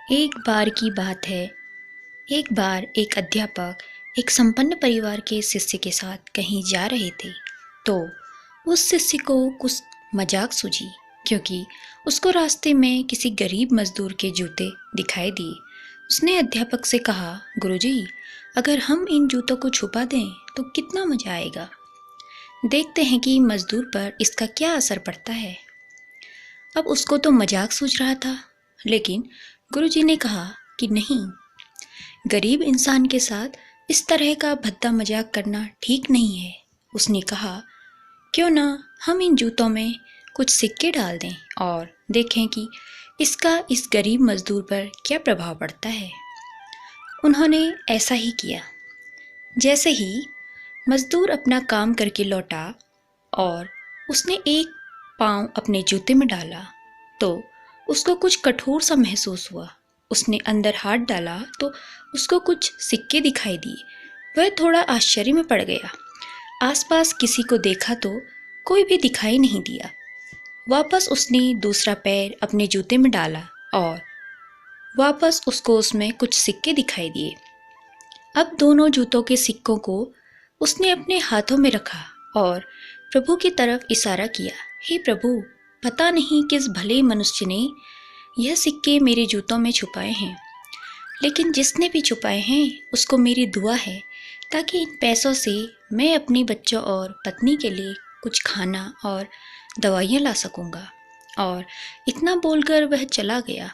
एक बार की बात है। एक बार एक अध्यापक एक संपन्न परिवार के शिष्य के साथ कहीं जा रहे थे। तो उस शिष्य को कुछ मजाक सूझी, क्योंकि उसको रास्ते में किसी गरीब मजदूर के जूते दिखाई दिए। उसने अध्यापक से कहा, गुरुजी, अगर हम इन जूतों को छुपा दें तो कितना मजा आएगा। देखते हैं कि मजदूर पर इसका क्या असर पड़ता है। अब उसको तो मजाक सूझ रहा था, लेकिन गुरुजी ने कहा कि नहीं, गरीब इंसान के साथ इस तरह का भद्दा मजाक करना ठीक नहीं है। उसने कहा, क्यों ना हम इन जूतों में कुछ सिक्के डाल दें और देखें कि इसका इस गरीब मजदूर पर क्या प्रभाव पड़ता है। उन्होंने ऐसा ही किया। जैसे ही मजदूर अपना काम करके लौटा और उसने एक पाँव अपने जूते में डाला तो उसको कुछ कठोर सा महसूस हुआ। उसने अंदर हाथ डाला तो उसको कुछ सिक्के दिखाई दिए। वह थोड़ा आश्चर्य में पड़ गया। आसपास किसी को देखा तो कोई भी दिखाई नहीं दिया। वापस उसने दूसरा पैर अपने जूते में डाला और वापस उसको उसमें कुछ सिक्के दिखाई दिए। अब दोनों जूतों के सिक्कों को उसने अपने हाथों में रखा और प्रभु की तरफ इशारा किया। हे प्रभु, पता नहीं किस भले मनुष्य ने यह सिक्के मेरे जूतों में छुपाए हैं, लेकिन जिसने भी छुपाए हैं उसको मेरी दुआ है ताकि इन पैसों से मैं अपने बच्चों और पत्नी के लिए कुछ खाना और दवाइयाँ ला सकूँगा। और इतना बोलकर वह चला गया।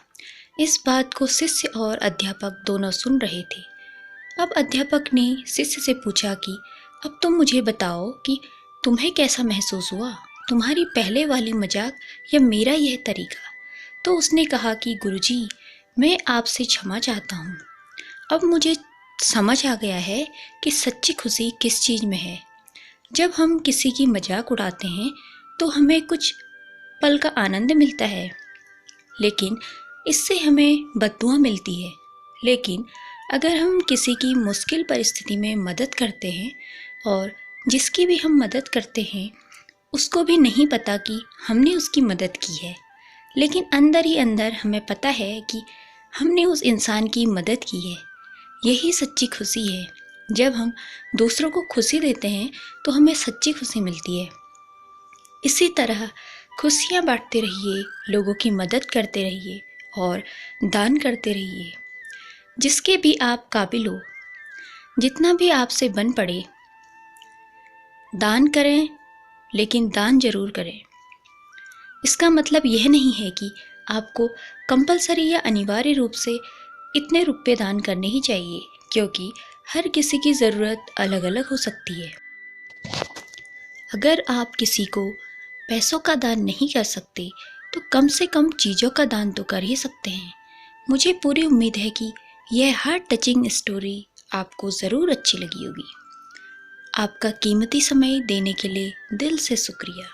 इस बात को शिष्य और अध्यापक दोनों सुन रहे थे। अब अध्यापक ने शिष्य से पूछा कि अब तुम मुझे बताओ कि तुम्हें कैसा महसूस हुआ, तुम्हारी पहले वाली मजाक या मेरा यह तरीका। तो उसने कहा कि गुरुजी, मैं आपसे क्षमा चाहता हूँ। अब मुझे समझ आ गया है कि सच्ची खुशी किस चीज़ में है। जब हम किसी की मजाक उड़ाते हैं तो हमें कुछ पल का आनंद मिलता है, लेकिन इससे हमें बददुआ मिलती है। लेकिन अगर हम किसी की मुश्किल परिस्थिति में मदद करते हैं और जिसकी भी हम मदद करते हैं उसको भी नहीं पता कि हमने उसकी मदद की है, लेकिन अंदर ही अंदर हमें पता है कि हमने उस इंसान की मदद की है, यही सच्ची खुशी है। जब हम दूसरों को खुशी देते हैं तो हमें सच्ची खुशी मिलती है। इसी तरह खुशियाँ बांटते रहिए, लोगों की मदद करते रहिए और दान करते रहिए। जिसके भी आप काबिल हो, जितना भी आपसे बन पड़े, दान करें, लेकिन दान जरूर करें। इसका मतलब यह नहीं है कि आपको कंपलसरी या अनिवार्य रूप से इतने रुपए दान करने ही चाहिए, क्योंकि हर किसी की ज़रूरत अलग अलग हो सकती है। अगर आप किसी को पैसों का दान नहीं कर सकते तो कम से कम चीज़ों का दान तो कर ही सकते हैं। मुझे पूरी उम्मीद है कि यह हार्ट टचिंग स्टोरी आपको ज़रूर अच्छी लगी होगी। आपका कीमती समय देने के लिए दिल से शुक्रिया।